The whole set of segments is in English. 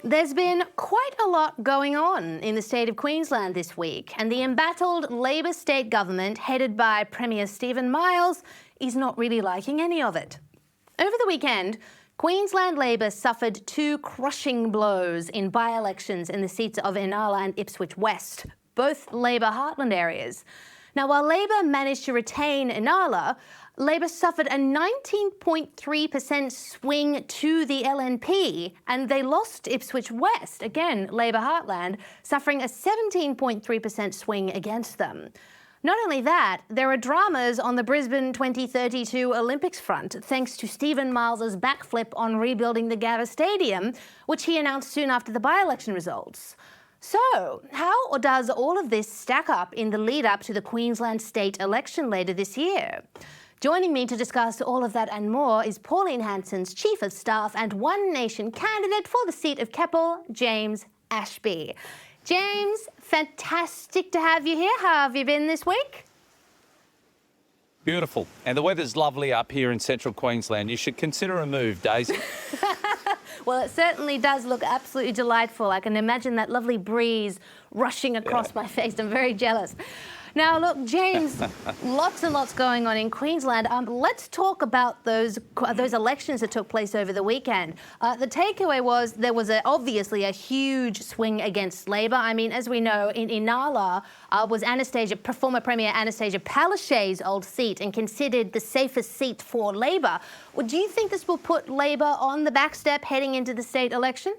There's been quite a lot going on in the state of Queensland this week, and the embattled Labor state government, headed by Premier Stephen Miles, is not really liking any of it. Over the weekend, Queensland Labor suffered two crushing blows in by-elections in the seats of Inala and Ipswich West, both Labor heartland areas. Now, while Labor managed to retain Inala, Labor suffered a 19.3% swing to the LNP, and they lost Ipswich West, again Labor heartland, suffering a 17.3% swing against them. Not only that, there are dramas on the Brisbane 2032 Olympics front, thanks to Stephen Miles' backflip on rebuilding the Gabba Stadium, which he announced soon after the by-election results. So, how does all of this stack up in the lead-up to the Queensland state election later this year? Joining me to discuss all of that and more is Pauline Hanson's Chief of Staff and One Nation candidate for the seat of Keppel, James Ashby. James, fantastic to have you here. How have you been this week? Beautiful. And the weather's lovely up here in central Queensland. You should consider a move, Daisy. Well, it certainly does look absolutely delightful. I can imagine that lovely breeze rushing across my face. I'm very jealous. Now, look, James, lots and lots going on in Queensland. Let's talk about those elections that took place over the weekend. The takeaway was there was obviously a huge swing against Labor. I mean, as we know, in Inala was former Premier Anastasia Palaszczuk's old seat and considered the safest seat for Labor. Well, do you think this will put Labor on the back step heading into the state election?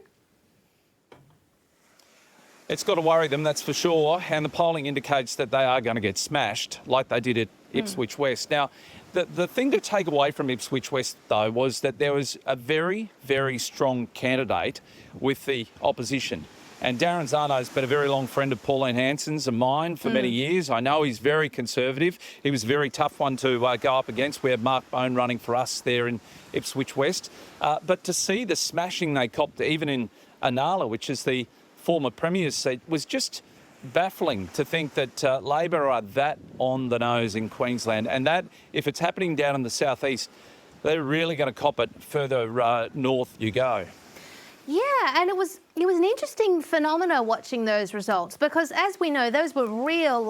It's got to worry them, that's for sure, and the polling indicates that they are going to get smashed like they did at Ipswich West. Now, the thing to take away from Ipswich West, though, was that there was a very, very strong candidate with the opposition. And Darren Zano's been a very long friend of Pauline Hanson's and mine for many years. I know he's very conservative. He was a very tough one to go up against. We had Mark Bone running for us there in Ipswich West. But to see the smashing they copped even in Inala, which is the former Premier's seat, was just baffling to think that Labor are that on the nose in Queensland, and that if it's happening down in the southeast, they're really going to cop it further north you go. Yeah, and it was an interesting phenomena watching those results, because as we know, those were real,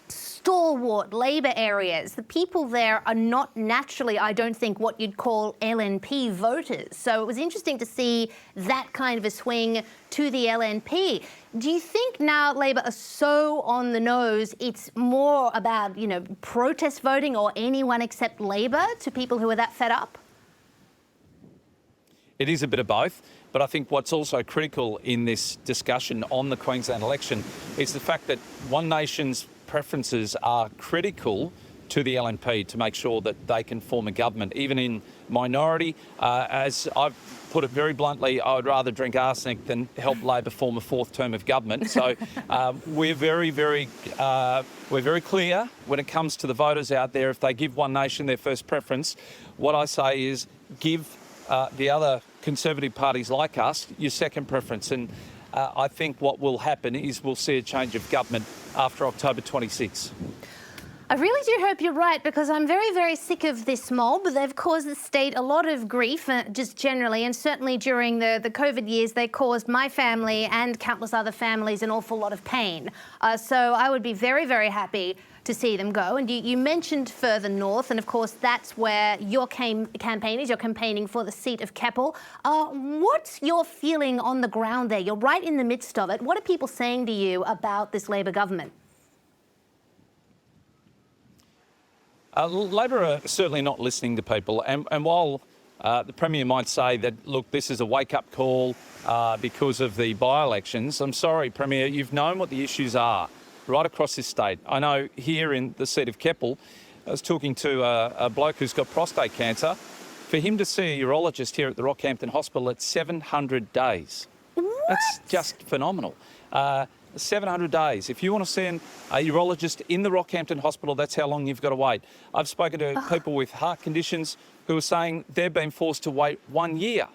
stalwart Labor areas. The people there are not naturally, I don't think, what you'd call LNP voters. So it was interesting to see that kind of a swing to the LNP. Do you think now Labor are so on the nose, it's more about, protest voting or anyone except Labor to people who are that fed up? It is a bit of both, but I think what's also critical in this discussion on the Queensland election is the fact that One Nation's preferences are critical to the LNP to make sure that they can form a government, even in minority. As I've put it very bluntly, I would rather drink arsenic than help Labor form a fourth term of government. So we're very clear when it comes to the voters out there. If they give One Nation their first preference, what I say is give the other Conservative parties like us your second preference. And I think what will happen is we'll see a change of government after October 26. I really do hope you're right, because I'm very, very sick of this mob. They've caused the state a lot of grief, just generally, and certainly during the COVID years, they caused my family and countless other families an awful lot of pain. So I would be very, very happy to see them go. And you mentioned further north, and of course that's where your campaign is. You're campaigning for the seat of Keppel. What's your feeling on the ground there? You're right in the midst of it. What are people saying to you about this Labor government? Labor are certainly not listening to people, and while the Premier might say that, look, this is a wake-up call because of the by-elections, I'm sorry, Premier, you've known what the issues are right across this state. I know here in the seat of Keppel, I was talking to a bloke who's got prostate cancer. For him to see a urologist here at the Rockhampton Hospital at 700 days. What? That's just phenomenal. 700 days. If you want to see a urologist in the Rockhampton Hospital, that's how long you've got to wait. I've spoken to people with heart conditions who are saying they've been forced to wait 1 year.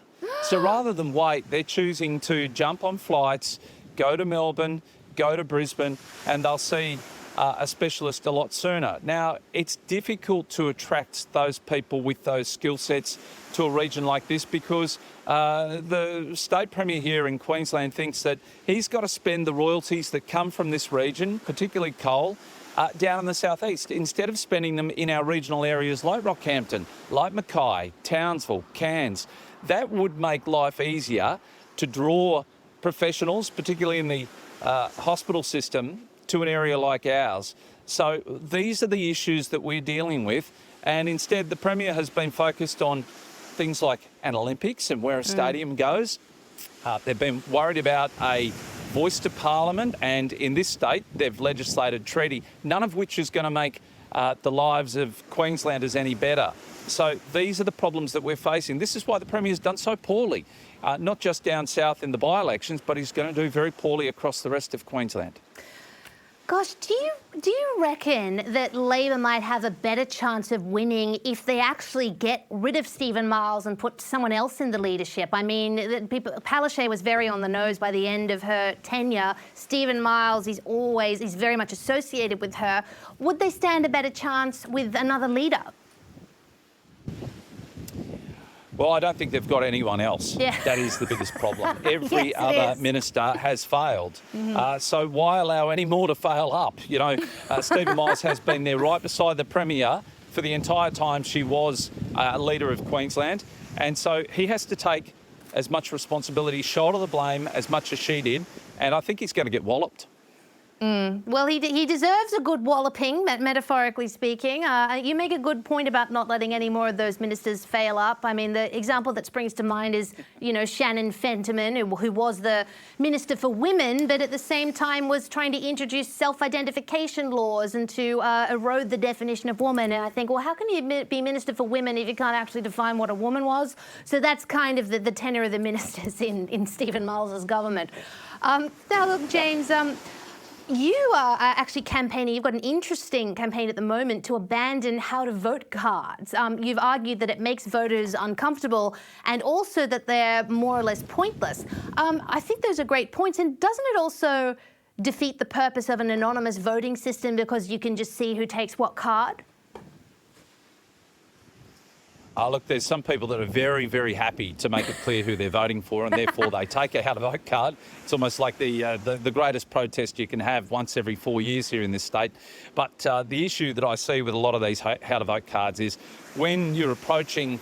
So rather than wait, they're choosing to jump on flights, go to Melbourne, go to Brisbane, and they'll see a specialist a lot sooner. Now, it's difficult to attract those people with those skill sets to a region like this because the state premier here in Queensland thinks that he's got to spend the royalties that come from this region, particularly coal, down in the southeast, instead of spending them in our regional areas like Rockhampton, like Mackay, Townsville, Cairns. That would make life easier to draw professionals, particularly in the hospital system, to an area like ours. So these are the issues that we're dealing with, and instead the Premier has been focused on things like an Olympics and where a stadium goes. They've been worried about a voice to Parliament, and in this state they've legislated treaty, none of which is going to make the lives of Queenslanders any better. So these are the problems that we're facing. This is why the Premier's done so poorly, not just down south in the by-elections, but he's going to do very poorly across the rest of Queensland. Gosh, do you reckon that Labor might have a better chance of winning if they actually get rid of Stephen Miles and put someone else in the leadership? I mean, Palaszczuk was very on the nose by the end of her tenure. Stephen Miles is very much associated with her. Would they stand a better chance with another leader? Well, I don't think they've got anyone else. Yeah. That is the biggest problem. Every Yes, other minister has failed. So why allow any more to fail up? You know, Stephen Miles has been there right beside the Premier for the entire time she was leader of Queensland. And so he has to take as much responsibility, shoulder the blame as much as she did. And I think he's going to get walloped. Well, he deserves a good walloping, metaphorically speaking. You make a good point about not letting any more of those ministers fail up. I mean, the example that springs to mind is, you know, Shannon Fentiman, who was the Minister for Women, but at the same time was trying to introduce self-identification laws and to erode the definition of woman. And I think, well, how can you be Minister for Women if you can't actually define what a woman was? So that's kind of the tenor of the ministers in Stephen Miles's government. Now, look, James... You are actually campaigning, you've got an interesting campaign at the moment to abandon how-to-vote cards. You've argued that it makes voters uncomfortable and also that they're more or less pointless. I think those are great points, and doesn't it also defeat the purpose of an anonymous voting system because you can just see who takes what card? Look, there's some people that are very, very happy to make it clear who they're voting for, and therefore they take a how-to-vote card. It's almost like the greatest protest you can have once every 4 years here in this state. But the issue that I see with a lot of these how-to-vote cards is when you're approaching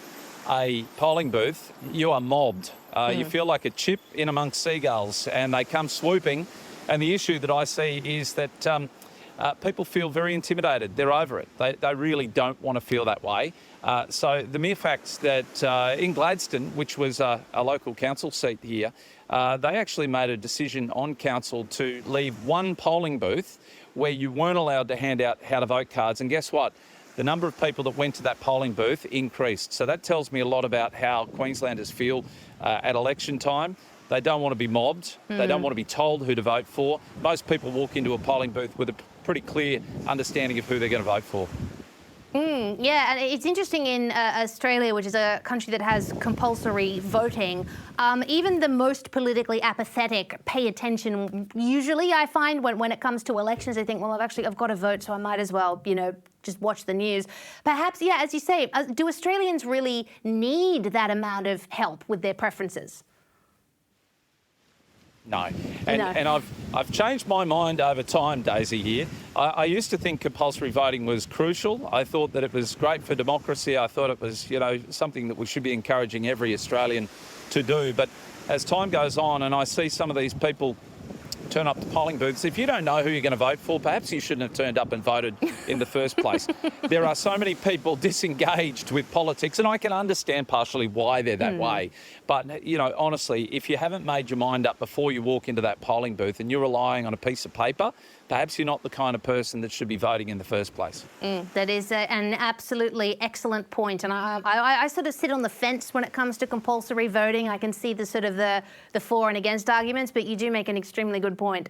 a polling booth, you are mobbed. You feel like a chip in amongst seagulls, and they come swooping. And the issue that I see is that people feel very intimidated. They're over it. They really don't want to feel that way. So the mere fact that in Gladstone, which was a local council seat here, they actually made a decision on council to leave one polling booth where you weren't allowed to hand out how-to-vote cards. And guess what? The number of people that went to that polling booth increased. So that tells me a lot about how Queenslanders feel at election time. They don't want to be mobbed. They don't want to be told who to vote for. Most people walk into a polling booth with a pretty clear understanding of who they're going to vote for. Yeah, and it's interesting in Australia, which is a country that has compulsory voting, even the most politically apathetic pay attention. Usually I find when it comes to elections, they think, well, I've got to vote, so I might as well, you know, just watch the news. Perhaps, yeah, as you say, do Australians really need that amount of help with their preferences? No. And I've changed my mind over time, Daisy, here. I used to think compulsory voting was crucial. I thought that it was great for democracy. I thought it was, you know, something that we should be encouraging every Australian to do. But as time goes on and I see some of these people turn up to polling booths, if you don't know who you're going to vote for, perhaps you shouldn't have turned up and voted in the first place. There are so many people disengaged with politics, and I can understand partially why they're that way. But, you know, honestly, if you haven't made your mind up before you walk into that polling booth and you're relying on a piece of paper, perhaps you're not the kind of person that should be voting in the first place. That is an absolutely excellent point. And I sort of sit on the fence when it comes to compulsory voting. I can see the sort of the for and against arguments, but you do make an extremely good point.